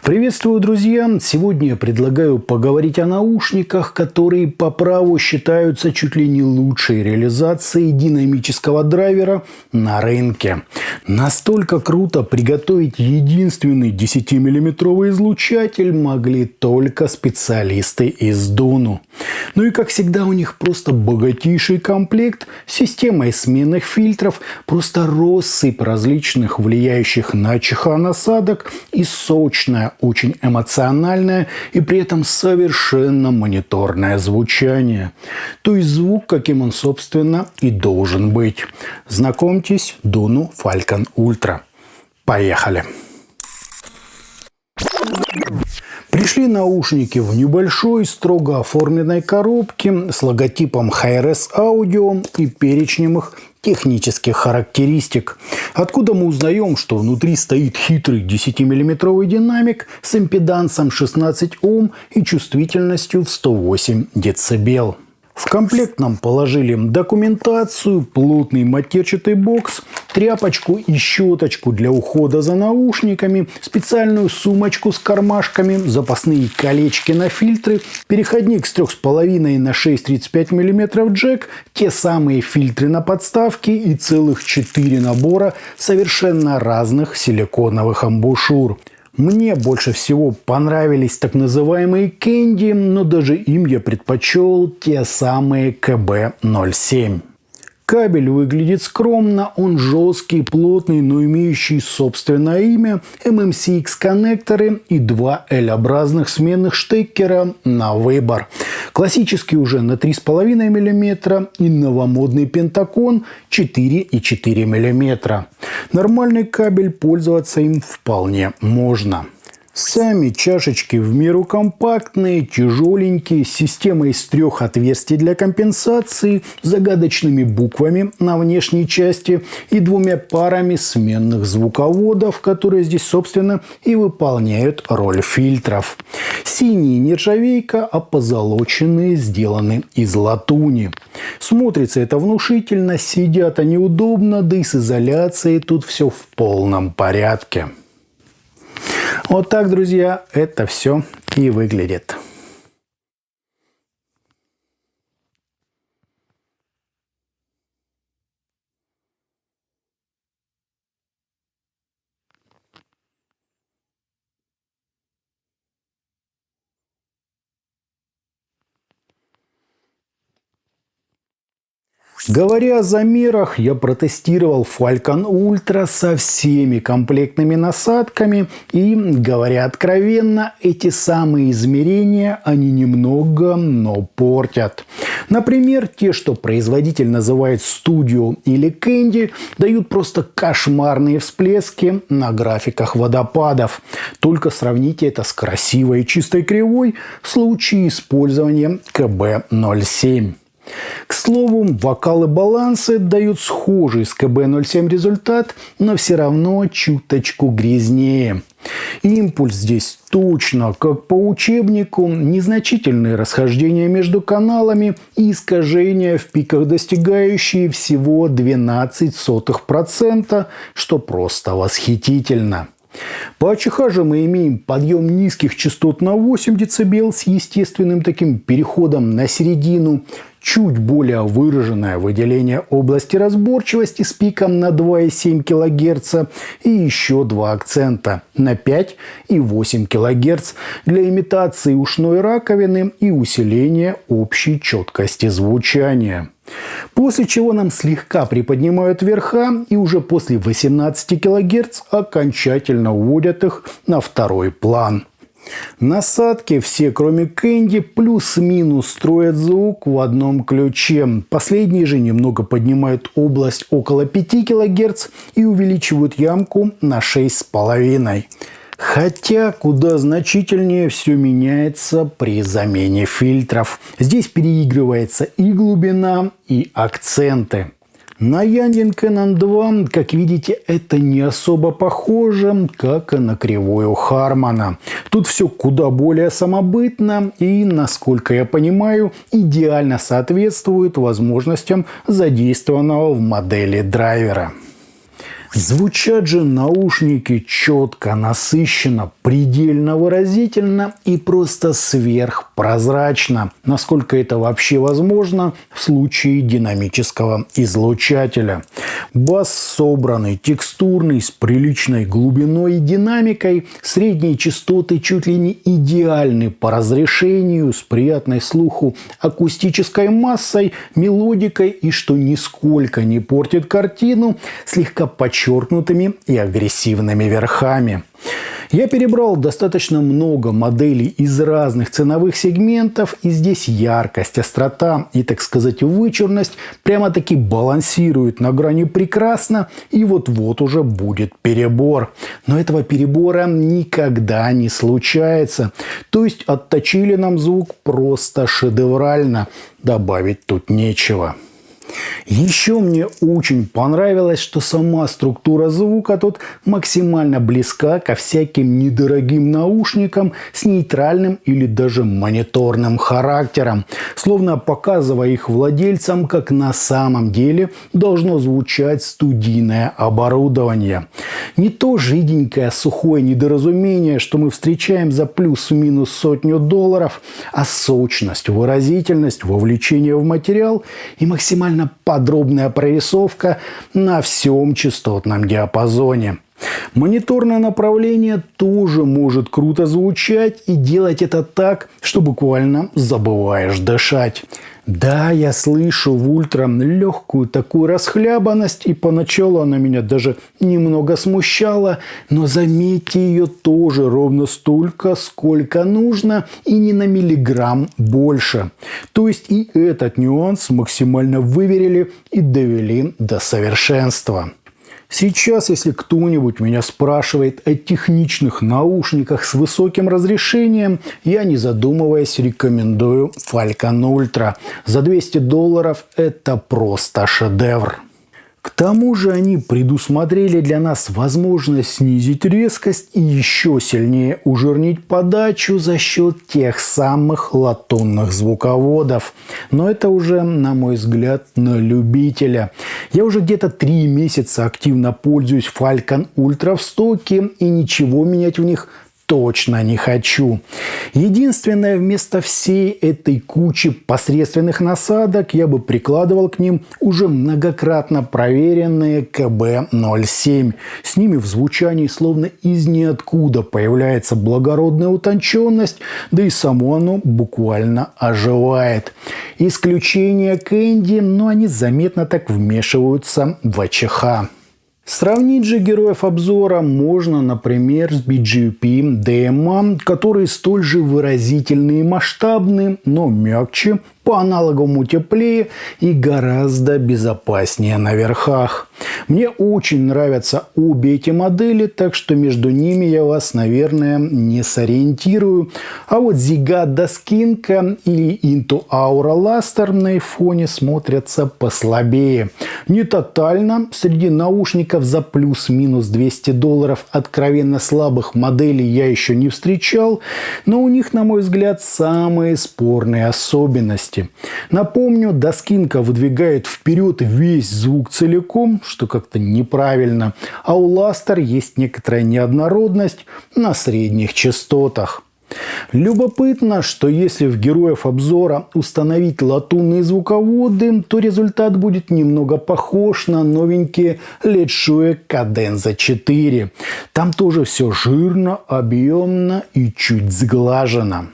Приветствую, друзья! Сегодня я предлагаю поговорить о наушниках, которые по праву считаются чуть ли не лучшей реализацией динамического драйвера на рынке. Настолько круто приготовить единственный 10-миллиметровый излучатель могли только специалисты из Дуну. Ну и как всегда у них просто богатейший комплект с системой сменных фильтров, просто россыпь различных влияющих на ЧХ насадок и сочная, очень эмоциональное и при этом совершенно мониторное звучание. То есть звук, каким он, собственно, и должен быть. Знакомьтесь, Дуну Falcon Ultra. Поехали! Пришли наушники в небольшой, строго оформленной коробке с логотипом Hi-Res Audio и перечнем их технических характеристик. Откуда мы узнаем, что внутри стоит хитрый 10-миллиметровый динамик с импедансом 16 Ом и чувствительностью в 108 дБ. В комплект нам положили документацию, плотный матерчатый бокс, тряпочку и щеточку для ухода за наушниками, специальную сумочку с кармашками, запасные колечки на фильтры, переходник с 3,5 на 6,35 мм джек, те самые фильтры на подставке и целых 4 набора совершенно разных силиконовых амбушюр. Мне больше всего понравились так называемые Кэнди, но даже им я предпочел те самые КБ-07. Кабель выглядит скромно, он жесткий, плотный, но имеющий собственное имя, MMCX коннекторы и два L-образных сменных штекера на выбор. Классический уже на 3,5 мм и новомодный Пентакон 4,4 мм. Нормальный кабель, пользоваться им вполне можно. Сами чашечки в меру компактные, тяжеленькие, с системой из 3 отверстий для компенсации, загадочными буквами на внешней части и 2 парами сменных звуководов, которые здесь, собственно, и выполняют роль фильтров. Синие нержавейка, а позолоченные сделаны из латуни. Смотрится это внушительно, сидят они удобно, да и с изоляцией тут все в полном порядке. Вот так, друзья, это все и выглядит. Говоря о замерах, я протестировал Falcon Ultra со всеми комплектными насадками и, говоря откровенно, эти самые измерения они немного, но портят. Например, те, что производитель называет Studio или Candy, дают просто кошмарные всплески на графиках водопадов. Только сравните это с красивой и чистой кривой в случае использования КБ-07. К слову, вокал и балансы дают схожий с КБ-07 результат, но все равно чуточку грязнее. Импульс здесь точно, как по учебнику, незначительные расхождения между каналами и искажения в пиках, достигающие всего 0,12%, что просто восхитительно. По АЧХ же мы имеем подъем низких частот на 8 дБ с естественным таким переходом на середину, чуть более выраженное выделение области разборчивости с пиком на 2,7 кГц и еще два акцента на 5 и 8 кГц для имитации ушной раковины и усиления общей четкости звучания. После чего нам слегка приподнимают верха и уже после 18 кГц окончательно уводят их на второй план. Насадки все, кроме Кэнди, плюс-минус строят звук в одном ключе. Последние же немного поднимают область около 5 кГц и увеличивают ямку на 6,5. Хотя куда значительнее все меняется при замене фильтров. Здесь переигрывается и глубина, и акценты. На Yanjin Canon 2, как видите, это не особо похоже, как и на кривую Хармана. Тут все куда более самобытно и, насколько я понимаю, идеально соответствует возможностям задействованного в модели драйвера. Звучат же наушники четко, насыщенно, предельно выразительно и просто сверхпрозрачно, насколько это вообще возможно в случае динамического излучателя. Бас собранный, текстурный, с приличной глубиной и динамикой, средние частоты чуть ли не идеальны по разрешению, с приятной слуху акустической массой, мелодикой и, что нисколько не портит картину, слегка подчеркнутыми и агрессивными верхами. Я перебрал достаточно много моделей из разных ценовых сегментов, и здесь яркость, острота и, так сказать, вычурность прямо-таки балансируют на грани прекрасно, и вот-вот уже будет перебор. Но этого перебора никогда не случается. То есть отточили нам звук просто шедеврально. Добавить тут нечего. Еще мне очень понравилось, что сама структура звука тут максимально близка ко всяким недорогим наушникам с нейтральным или даже мониторным характером, словно показывая их владельцам, как на самом деле должно звучать студийное оборудование. Не то жиденькое сухое недоразумение, что мы встречаем за плюс-минус $100, а сочность, выразительность, вовлечение в материал и максимально подробная прорисовка на всем частотном диапазоне. Мониторное направление тоже может круто звучать, и делать это так, что буквально забываешь дышать. Да, я слышу в ультра легкую такую расхлябанность, и поначалу она меня даже немного смущала, но заметьте, ее тоже ровно столько, сколько нужно, и не на миллиграмм больше. То есть и этот нюанс максимально выверили и довели до совершенства. Сейчас, если кто-нибудь меня спрашивает о техничных наушниках с высоким разрешением, я, не задумываясь, рекомендую Falcon Ultra. За $200 это просто шедевр. К тому же они предусмотрели для нас возможность снизить резкость и еще сильнее ужирнить подачу за счет тех самых латунных звуководов. Но это уже, на мой взгляд, на любителя. Я уже где-то 3 месяца активно пользуюсь Falcon Ultra в стоке, и ничего менять в них точно не хочу. Единственное, вместо всей этой кучи посредственных насадок я бы прикладывал к ним уже многократно проверенные КБ-07. С ними в звучании словно из ниоткуда появляется благородная утонченность, да и само оно буквально оживает. Исключение Кэнди, но они заметно так вмешиваются в АЧХ. Сравнить же героев обзора можно, например, с BGP DMA, которые столь же выразительные и масштабные, но мягче, по аналоговому теплее и гораздо безопаснее на верхах. Мне очень нравятся обе эти модели, так что между ними я вас, наверное, не сориентирую. А вот Zigat Daskinka или Into Aura Luster на айфоне смотрятся послабее. Не тотально. Среди наушников за плюс-минус $200 откровенно слабых моделей я еще не встречал, но у них, на мой взгляд, самые спорные особенности. Напомню, Daskinka выдвигает вперед весь звук целиком, что как-то неправильно, а у Luster есть некоторая неоднородность на средних частотах. Любопытно, что если в героев обзора установить латунные звуководы, то результат будет немного похож на новенькие LED Shure Cadenza 4. Там тоже все жирно, объемно и чуть сглажено.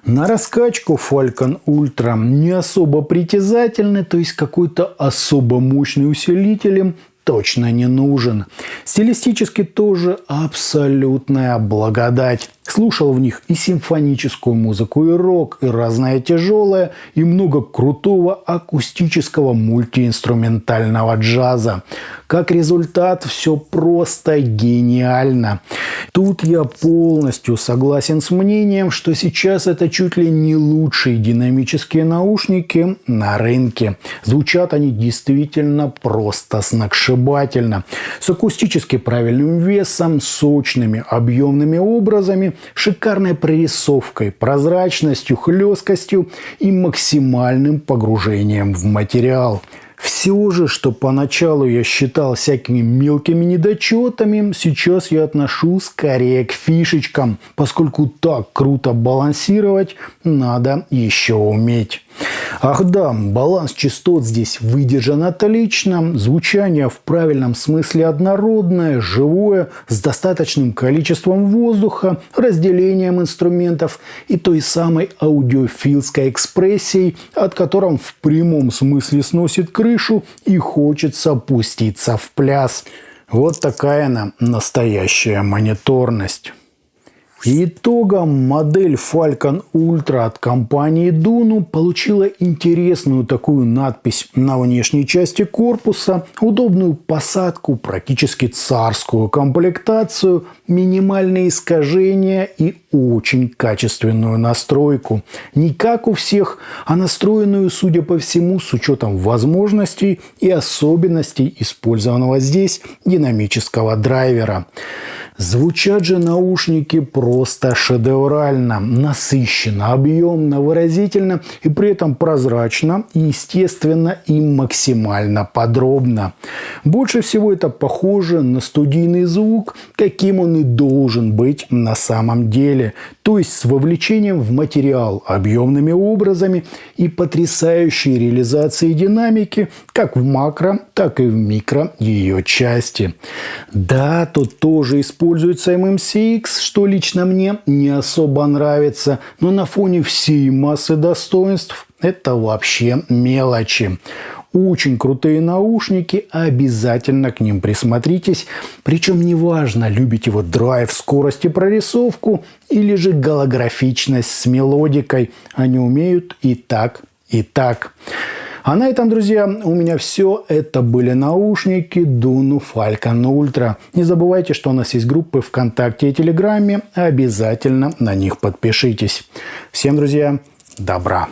На раскачку Falcon Ultra не особо притязательный, то есть какой-то особо мощный усилитель им точно не нужен. Стилистически тоже абсолютная благодать. Слушал в них и симфоническую музыку, и рок, и разное тяжелое, и много крутого акустического мультиинструментального джаза. Как результат, все просто гениально. Тут я полностью согласен с мнением, что сейчас это чуть ли не лучшие динамические наушники на рынке. Звучат они действительно просто сногсшибательно. С акустически правильным весом, сочными объемными образами, шикарной прорисовкой, прозрачностью, хлесткостью и максимальным погружением в материал. Все же, что поначалу я считал всякими мелкими недочетами, сейчас я отношу скорее к фишечкам, поскольку так круто балансировать надо еще уметь. Ах да, баланс частот здесь выдержан отлично, звучание в правильном смысле однородное, живое, с достаточным количеством воздуха, разделением инструментов и той самой аудиофильской экспрессией, от которой в прямом смысле сносит крышу и хочется пуститься в пляс. Вот такая она настоящая мониторность. Итогом модель Falcon Ultra от компании Dunu получила интересную такую надпись на внешней части корпуса, удобную посадку, практически царскую комплектацию, минимальные искажения и очень качественную настройку. Не как у всех, а настроенную, судя по всему, с учетом возможностей и особенностей использованного здесь динамического драйвера. Звучат же наушники просто шедеврально, насыщенно, объемно, выразительно и при этом прозрачно, естественно и максимально подробно. Больше всего это похоже на студийный звук, каким он и должен быть на самом деле. То есть с вовлечением в материал, объемными образами и потрясающей реализацией динамики как в макро, так и в микро ее части. Да, тут тоже используется MMCX, что лично мне не особо нравится, но на фоне всей массы достоинств это вообще мелочи. Очень крутые наушники, обязательно к ним присмотритесь. Причем неважно, любите вы драйв, скорость и прорисовку или же голографичность с мелодикой. Они умеют и так, и так. А на этом, друзья, у меня все. Это были наушники Dunu Falcon Ultra. Не забывайте, что у нас есть группы ВКонтакте и Телеграме. Обязательно на них подпишитесь. Всем, друзья, добра!